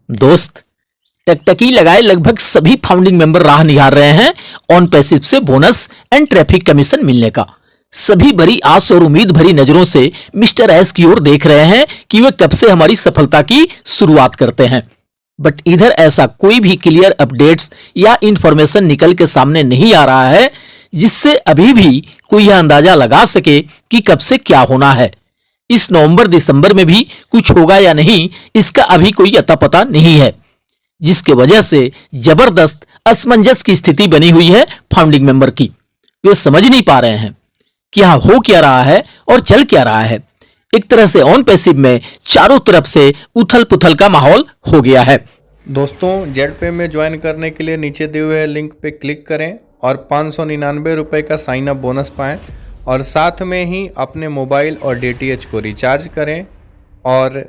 दोस्त, टकटकी लगाए लगभग सभी फाउंडिंग मेंबर राह निहार रहे हैं ऑन पैसिव से बोनस एंड ट्रैफिक कमीशन मिलने का। सभी बड़ी आस और उम्मीद भरी नजरों से मिस्टर एस की ओर देख रहे हैं कि वे कब से हमारी सफलता की शुरुआत करते हैं। बट इधर ऐसा कोई भी क्लियर अपडेट्स या इंफॉर्मेशन निकल के सामने नहीं आ रहा है जिससे अभी भी कोई यह अंदाजा लगा सके कि कब से क्या होना है। इस नवंबर दिसंबर में भी कुछ होगा या नहीं, इसका अभी कोई अता पता नहीं है, जिसके वजह से जबरदस्त असमंजस की स्थिति बनी हुई है फाउंडिंग मेंबर की। वे समझ नहीं पा रहे हैं कि यहां हो क्या रहा है और चल क्या रहा है। एक तरह से ऑन पैसिव में चारों तरफ से उथल पुथल का माहौल हो गया है। दोस्तों, जेड में ज्वाइन करने के लिए नीचे दिए हुए लिंक पे क्लिक करें और 599 रुपये का साइन अप बोनस पाएं और साथ में ही अपने मोबाइल और DTH को रिचार्ज करें और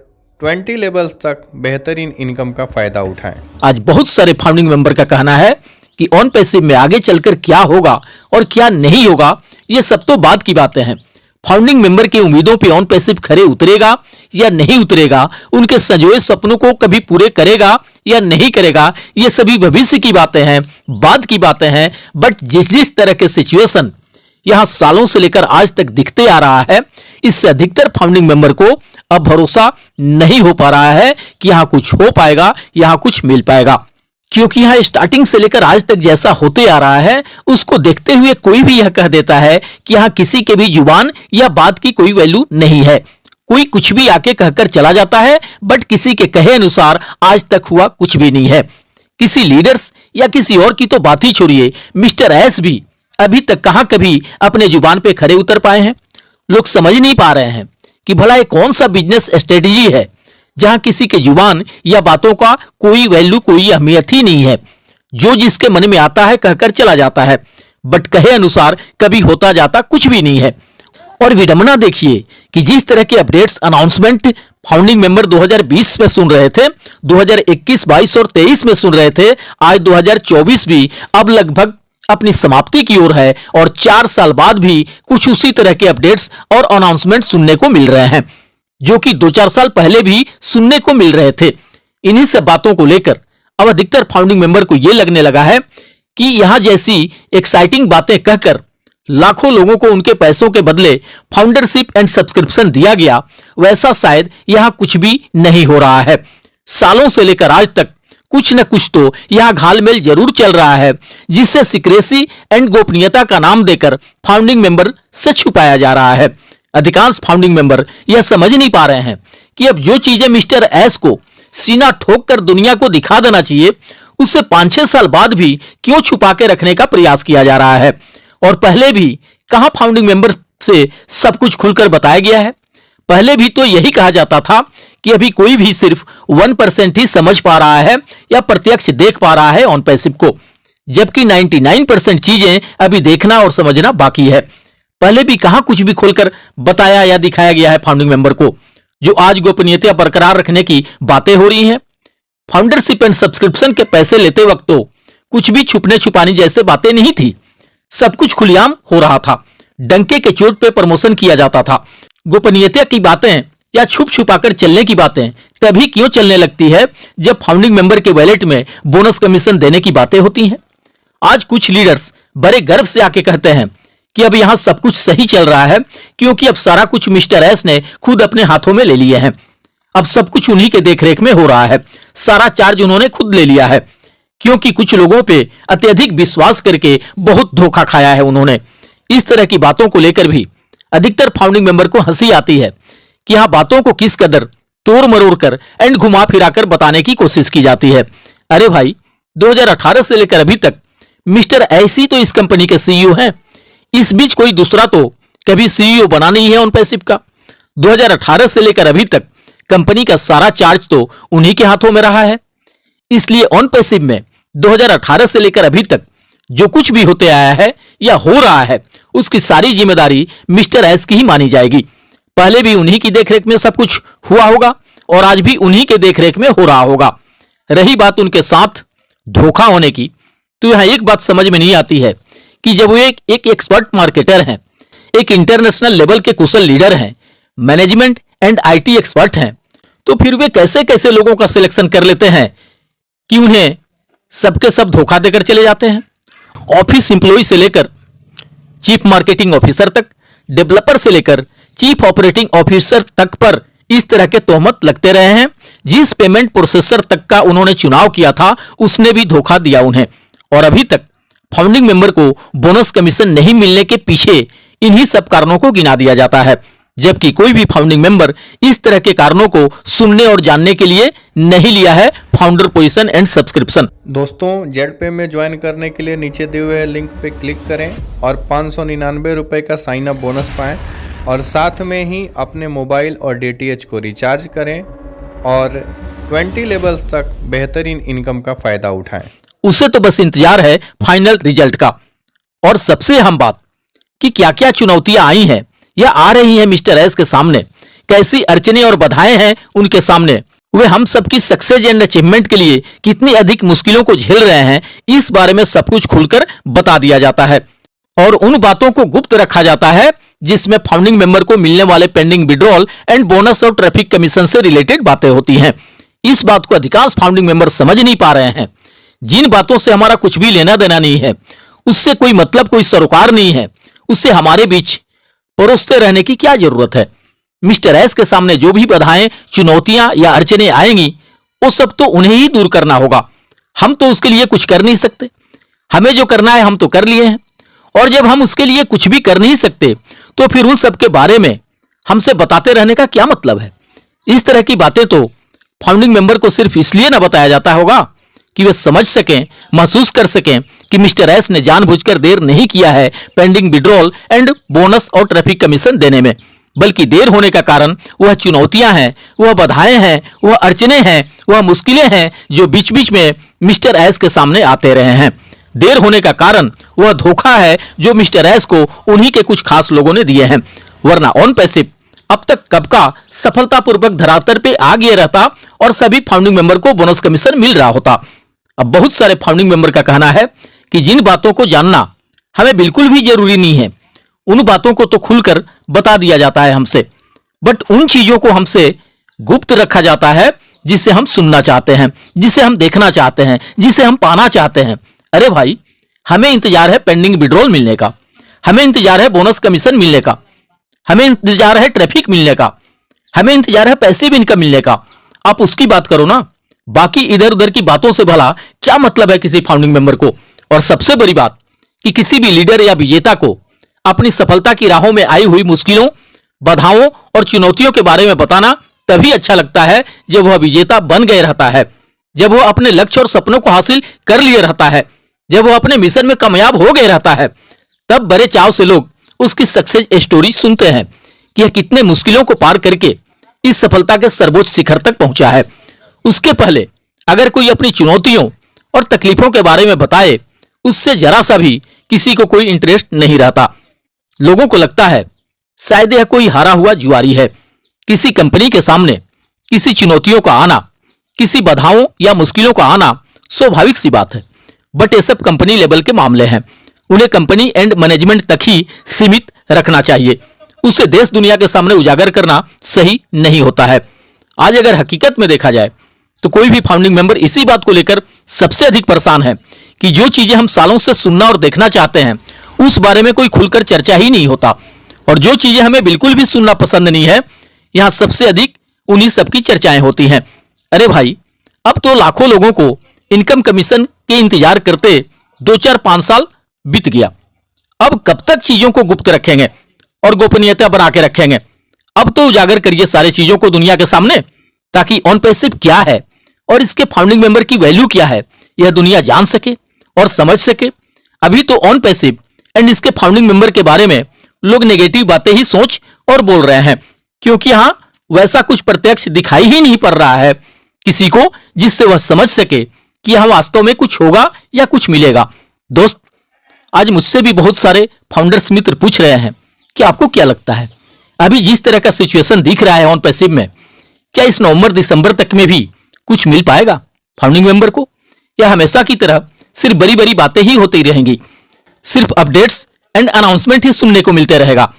20 लेवल्स तक बेहतरीन इनकम का फायदा उठाएं। आज बहुत सारे फाउंडिंग मेंबर का कहना है कि ऑन पैसिव में आगे चलकर क्या होगा और क्या नहीं होगा, ये सब तो बात की बातें हैं। फाउंडिंग मेंबर की उम्मीदों पे ऑन पैसिव खरे उतरेगा या नहीं उतरेगा, उनके संजोए सपनों को कभी पूरे करेगा या नहीं करेगा, ये सभी भविष्य की बातें हैं, बाद की बातें हैं। बट जिस जिस तरह के सिचुएशन यहां सालों से लेकर आज तक दिखते आ रहा है, इससे अधिकतर फाउंडिंग मेंबर को अब भरोसा नहीं हो पा रहा है कि यहां कुछ हो पाएगा, यहां कुछ मिल पाएगा। क्योंकि यहां स्टार्टिंग से लेकर आज तक जैसा होते आ रहा है, उसको देखते हुए कोई भी यह कह देता है कि यहां किसी के भी जुबान या बात की कोई वैल्यू नहीं है। कोई कुछ भी आके कहकर चला जाता है, बट किसी के कहे अनुसार आज तक हुआ कुछ भी नहीं है। किसी लीडर्स या किसी और की तो बात ही छोड़िए, मिस्टर एस भी अभी तक कहां कभी अपने जुबान पे खरे उतर पाए हैं। लोग समझ नहीं पा रहे हैं कि भला ये कौन सा बिजनेस स्ट्रेटेजी है जहां किसी के जुबान या बातों का कोई वैल्यू, कोई अहमियत ही नहीं है। जो जिसके मन में आता है कहकर चला जाता है, बट कहे अनुसार कभी होता जाता कुछ भी नहीं है। और विडंबना देखिए कि जिस तरह के अपडेट्स अनाउंसमेंट फाउंडिंग मेंबर 2020 में सुन रहे थे, 2021, 22 और 23 में सुन रहे थे, आज 2024 भी अब लगभग अपनी समाप्ति की ओर है और 4 साल बाद भी कुछ उसी तरह के अपडेट्स और अनाउंसमेंट सुनने को मिल रहे हैं, जो कि 2-4 साल पहले भी सुनने को मिल रहे थे। इन्हीं सब बातों को लेकर अब अधिकतर फाउंडिंग मेंबर को यह लगने लगा है कि यहां जैसी एक्साइटिंग बातें कहकर लाखों लोगों को उनके पैसों के बदले फाउंडरशिप एंड सब्सक्रिप्शन दिया गया, वैसा शायद यहां कुछ भी नहीं हो रहा है। सालों से लेकर आज तक कुछ न कुछ तो यहां घालमेल जरूर चल रहा है, जिससे सीक्रेसी एंड गोपनीयता का नाम देकर फाउंडिंग मेंबर से छुपाया जा रहा है। अधिकांश फाउंडिंग मेंबर यह समझ नहीं पा रहे हैं कि अब जो चीजें मिस्टर एस को सीना ठोक कर दुनिया को दिखा देना चाहिए, उससे 5-6 साल बाद भी क्यों छुपा के रखने का प्रयास किया जा रहा है। और पहले भी कहां फाउंडिंग मेंबर से सब कुछ खुलकर बताया गया है। पहले भी तो यही कहा जाता था कि अभी कोई भी सिर्फ 1% ही समझ पा रहा है या प्रत्यक्ष देख पा रहा है ऑन पैसिव को, जबकि 99% चीजें अभी देखना और समझना बाकी है। पहले भी कहां कुछ भी खोलकर बताया या दिखाया गया है फाउंडिंग मेंबर को, जो आज गोपनीयता बरकरार रखने की बातें हो रही हैं। फाउंडरशिप एंड सब्सक्रिप्शन के पैसे लेते वक्त तो कुछ भी छुपने छुपाने जैसे बातें नहीं थी, सब कुछ खुलेआम हो रहा था। डंके के चोट पे प्रमोशन किया जाता था। गोपनीयता की बातें या छुप छुपाकर चलने की बातें तभी क्यों चलने लगती है जब फाउंडिंग मेंबर के वैलेट में बोनस कमीशन देने की बातें होती हैं। आज कुछ लीडर्स बड़े गर्व से आके कहते हैं कि अब यहां सब कुछ सही चल रहा है, क्योंकि अब सारा कुछ मिस्टर एस ने खुद अपने हाथों में ले लिए हैं। अब सब कुछ उन्हीं के देखरेख में हो रहा है, सारा चार्ज उन्होंने खुद ले लिया है, क्योंकि कुछ लोगों पे अत्यधिक विश्वास करके बहुत धोखा खाया है उन्होंने। इस तरह की बातों को लेकर भी अधिकतर फाउंडिंग मेंबर को हंसी आती है कि यहां बातों को किस कदर तोड़ मरोड़ कर एंड घुमा फिराकर बताने की कोशिश की जाती है। अरे भाई, 2018 से लेकर अभी तक मिस्टर ऐसी तो इस कंपनी के सीईओ हैं। इस बीच कोई दूसरा तो कभी सीईओ बना नहीं है ऑन पैसिव का। 2018 से लेकर अभी तक कंपनी का सारा चार्ज तो उन्हीं के हाथों में रहा है। इसलिए ऑन पैसिव में 2018 से लेकर अभी तक जो कुछ भी होते आया है या हो रहा है, उसकी सारी जिम्मेदारी मिस्टर एस की ही मानी जाएगी। पहले भी उन्हीं की देखरेख में सब कुछ हुआ होगा और आज भी उन्हीं के देखरेख में हो रहा होगा। रही बात उनके साथ धोखा होने की, तो यहां एक बात समझ में नहीं आती है कि जब वो एक एक्सपर्ट मार्केटर हैं, एक इंटरनेशनल लेवल के कुशल लीडर हैं, मैनेजमेंट एंड आईटी एक्सपर्ट हैं, तो फिर वे कैसे कैसे लोगों का सिलेक्शन कर लेते हैं कि उन्हें सबके सब धोखा देकर चले जाते हैं। ऑफिस एम्प्लॉय से लेकर चीफ मार्केटिंग ऑफिसर तक, डेवलपर से लेकर चीफ ऑपरेटिंग ऑफिसर तक पर इस तरह के तोहमत लगते रहे हैं। जिस पेमेंट प्रोसेसर तक का उन्होंने चुनाव किया था उसने भी धोखा दिया उन्हें, और अभी तक फाउंडिंग मेंबर को बोनस कमीशन नहीं मिलने के पीछे इन्हीं सब कारणों को गिना दिया जाता है, जबकि कोई भी फाउंडिंग मेंबर इस तरह के कारणों को सुनने और जानने के लिए नहीं लिया है फाउंडर पोजीशन एंड सब्सक्रिप्शन। दोस्तों, जेडपे में ज्वाइन करने के लिए नीचे दिए हुए लिंक पे क्लिक करें और 599 रुपये का साइन अप बोनस पाएं, और साथ में ही अपने मोबाइल और डीटीएच को रिचार्ज करें और 20 लेवल्स तक बेहतरीन इनकम का फायदा उठाएं। उसे तो बस इंतजार है फाइनल रिजल्ट का। और सबसे अहम बात कि क्या क्या चुनौतियां आई हैं या आ रही हैं मिस्टर एस के सामने, कैसी अड़चने और बाधाएं हैं उनके सामने, वे हम सबकी सक्सेस एंड अचीवमेंट के लिए कितनी अधिक मुश्किलों को झेल रहे हैं, इस बारे में सब कुछ खुलकर बता दिया जाता है। और उन बातों को गुप्त रखा जाता है जिसमें फाउंडिंग मेंबर को मिलने वाले पेंडिंग विड्रॉल एंड बोनस और ट्रैफिक कमीशन से रिलेटेड बातें होती हैं। इस बात को अधिकांश फाउंडिंग मेंबर समझ नहीं पा रहे हैं। जिन बातों से हमारा कुछ भी लेना देना नहीं है, उससे कोई मतलब, कोई सरोकार नहीं है, उससे हमारे बीच परोसते रहने की क्या जरूरत है। मिस्टर एस के सामने जो भी बाधाएं, चुनौतियां या अड़चने आएंगी, वो सब तो उन्हें ही दूर करना होगा। हम तो उसके लिए कुछ कर नहीं सकते। हमें जो करना है हम तो कर लिए हैं, और जब हम उसके लिए कुछ भी कर नहीं सकते तो फिर उन सब के बारे में हमसे बताते रहने का क्या मतलब है। इस तरह की बातें तो फाउंडिंग मेंबर को सिर्फ इसलिए ना बताया जाता होगा कि वे समझ सकें, महसूस कर सकें कि मिस्टर एस ने जानबूझकर देर नहीं किया है पेंडिंग विड्रॉल एंड बोनस और ट्रैफिक कमीशन देने में, बल्कि देर होने का कारण वह चुनौतियां हैं, वह बाधाएं हैं, वह अड़चने हैं, वह मुश्किलें हैं जो बीच बीच में मिस्टर एस के सामने आते रहे हैं। देर होने का कारण वह धोखा है जो मिस्टर एस को उन्हीं के कुछ खास लोगों ने दिए हैं, वरना ऑन पैसिव अब तक कब का सफलतापूर्वक धरातल पे आ गया रहता और सभी फाउंडिंग मेंबर को बोनस कमीशन मिल रहा होता। अब बहुत सारे फाउंडिंग मेंबर का कहना है कि जिन बातों को जानना हमें बिल्कुल भी जरूरी नहीं है, उन बातों को तो खुलकर बता दिया जाता है हमसे, बट उन चीजों को हमसे गुप्त रखा जाता है जिसे हम सुनना चाहते हैं, जिसे हम देखना चाहते हैं, जिसे हम पाना चाहते हैं। अरे भाई, हमें इंतजार है पेंडिंग विड्रॉल मिलने का, हमें इंतजार है बोनस कमीशन मिलने का, हमें इंतजार है ट्रैफिक मिलने का, हमें इंतजार है पैसिव इनकम मिलने का। आप उसकी बात करो ना, बाकी इधर उधर की बातों से भला क्या मतलब है किसी फाउंडिंग मेंबर को। और सबसे बड़ी बात कि किसी भी लीडर या विजेता को अपनी सफलता की राहों में आई हुई मुश्किलों, बाधाओं और चुनौतियों के बारे में बताना तभी अच्छा लगता है जब वह विजेता बन गए रहता है, जब वह अपने लक्ष्य और सपनों को हासिल कर लिए रहता है, जब वह अपने मिशन में कामयाब हो गए रहता है। तब बड़े चाव से लोग उसकी सक्सेस स्टोरी सुनते हैं कि यह कितने मुश्किलों को पार करके इस सफलता के सर्वोच्च शिखर तक पहुंचा है। उसके पहले अगर कोई अपनी चुनौतियों और तकलीफों के बारे में बताए, उससे जरा सा भी किसी को कोई इंटरेस्ट नहीं रहता। लोगों को लगता है शायद यह कोई हारा हुआ जुआरी है। किसी कंपनी के सामने किसी चुनौतियों का आना, किसी बाधाओं या मुश्किलों का आना स्वाभाविक सी बात है, बट ये सब कंपनी लेवल के मामले हैं। उन्हें कंपनी एंड मैनेजमेंट तक ही सीमित रखना चाहिए, उसे देश दुनिया के सामने उजागर करना सही नहीं होता है। आज अगर हकीकत में देखा जाए तो कोई भी फाउंडिंग मेंबर इसी बात को लेकर सबसे अधिक परेशान है कि जो चीजें हम सालों से सुनना और देखना चाहते हैं उस बारे में कोई खुलकर चर्चा ही नहीं होता, और जो चीजें हमें बिल्कुल भी सुनना पसंद नहीं है, यहां सबसे अधिक उन्हीं सबकी चर्चाएं होती हैं। अरे भाई, अब तो लाखों लोगों को इनकम कमीशन के इंतजार करते 2-4-5 साल बीत गया। अब कब तक चीजों को गुप्त रखेंगे और गोपनीयता बना के रखेंगे? अब तो उजागर करिए सारी चीजों को दुनिया के सामने, ताकि ऑन पैसिव क्या है और इसके फाउंडिंग मेंबर की वैल्यू क्या है यह दुनिया जान सके और समझ सके। अभी तो ऑन पैसिव एंड इसके फाउंडिंग मेंबर के बारे में लोग नेगेटिव बातें ही सोच और बोल रहे हैं, क्योंकि यहां वैसा कुछ प्रत्यक्ष दिखाई ही नहीं पड़ रहा है किसी को जिससे वह समझ सके कि यह वास्तव में कुछ होगा या कुछ मिलेगा। दोस्त, आज मुझसे भी बहुत सारे फाउंडर्स मित्र पूछ रहे हैं कि आपको क्या लगता है अभी जिस तरह का सिचुएशन दिख रहा है ऑन पैसिव में, क्या इस नवंबर दिसंबर तक में भी कुछ मिल पाएगा फाउंडिंग मेंबर को, या हमेशा की तरह सिर्फ बड़ी बड़ी बातें ही होती रहेंगी, सिर्फ अपडेट्स एंड अनाउंसमेंट ही सुनने को मिलते रहेगा?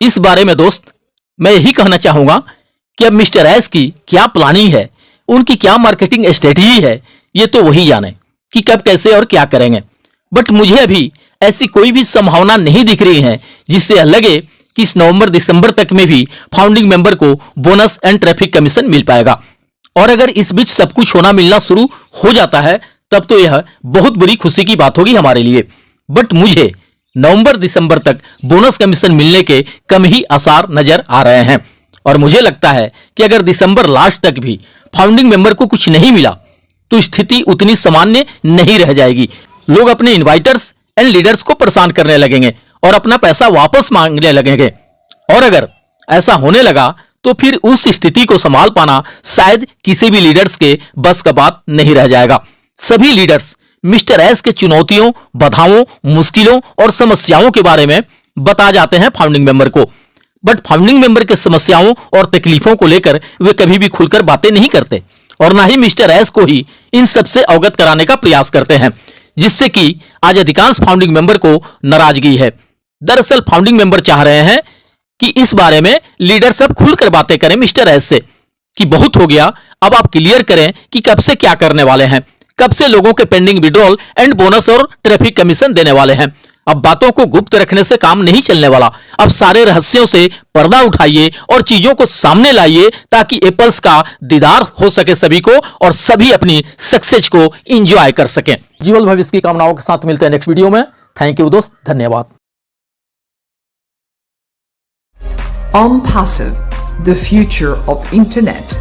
इस बारे में दोस्त मैं यही कहना चाहूंगा कि अब मिस्टर एस की क्या प्लानिंग है, उनकी क्या मार्केटिंग स्ट्रेटेजी है, ये तो वही जाने कि कब कैसे और क्या करेंगे। बट मुझे अभी ऐसी कोई भी संभावना नहीं दिख रही है जिससे लगे कि इस नवंबर दिसंबर तक में भी फाउंडिंग मेंबर को बोनस एंड ट्रैफिक कमीशन मिल पाएगा। और अगर इस बीच सब कुछ होना मिलना शुरू हो जाता है तब तो यह बहुत बड़ी खुशी की बात होगी हमारे लिए। बट मुझे नवंबर दिसंबर तक बोनस कमीशन मिलने के कम ही आसार नजर आ रहे हैं। और मुझे लगता है कि अगर दिसंबर लास्ट तक भी फाउंडिंग मेंबर को कुछ नहीं मिला तो स्थिति उतनी सामान्य नहीं रह जाएगी। लोग अपने इन्वाइटर्स एंड लीडर्स को परेशान करने लगेंगे और अपना पैसा वापस मांगने लगेंगे। और अगर ऐसा होने लगा तो फिर उस स्थिति को संभाल पाना शायद किसी भी लीडर्स के बस का बात नहीं रह जाएगा। सभी लीडर्स मिस्टर एस के चुनौतियों, बाधाओं, मुश्किलों और समस्याओं के बारे में बता जाते हैं फाउंडिंग मेंबर को। बट फाउंडिंग मेंबर के समस्याओं और तकलीफों को लेकर वे कभी भी खुलकर बातें नहीं करते और ना ही मिस्टर एस को ही इन सबसे अवगत कराने का प्रयास करते हैं, जिससे कि आज अधिकांश फाउंडिंग मेंबर को नाराजगी है। दरअसल फाउंडिंग मेंबर चाह रहे हैं कि इस बारे में लीडर सब खुलकर बातें करें मिस्टर एस से कि बहुत हो गया, अब आप क्लियर करें कि कब से क्या करने वाले हैं, कब से लोगों के पेंडिंग विड्रॉल एंड बोनस और ट्रैफिक कमीशन देने वाले हैं। अब बातों को गुप्त रखने से काम नहीं चलने वाला। अब सारे रहस्यों से पर्दा उठाइए और चीजों को सामने लाइए ताकि एप्पल्स का दीदार हो सके सभी को और सभी अपनी सक्सेस को एंजॉय कर सकें। जीवन भविष्य की कामनाओं के साथ मिलते हैं नेक्स्ट वीडियो में। थैंक यू दोस्त, धन्यवाद। OnPassive, the future of internet.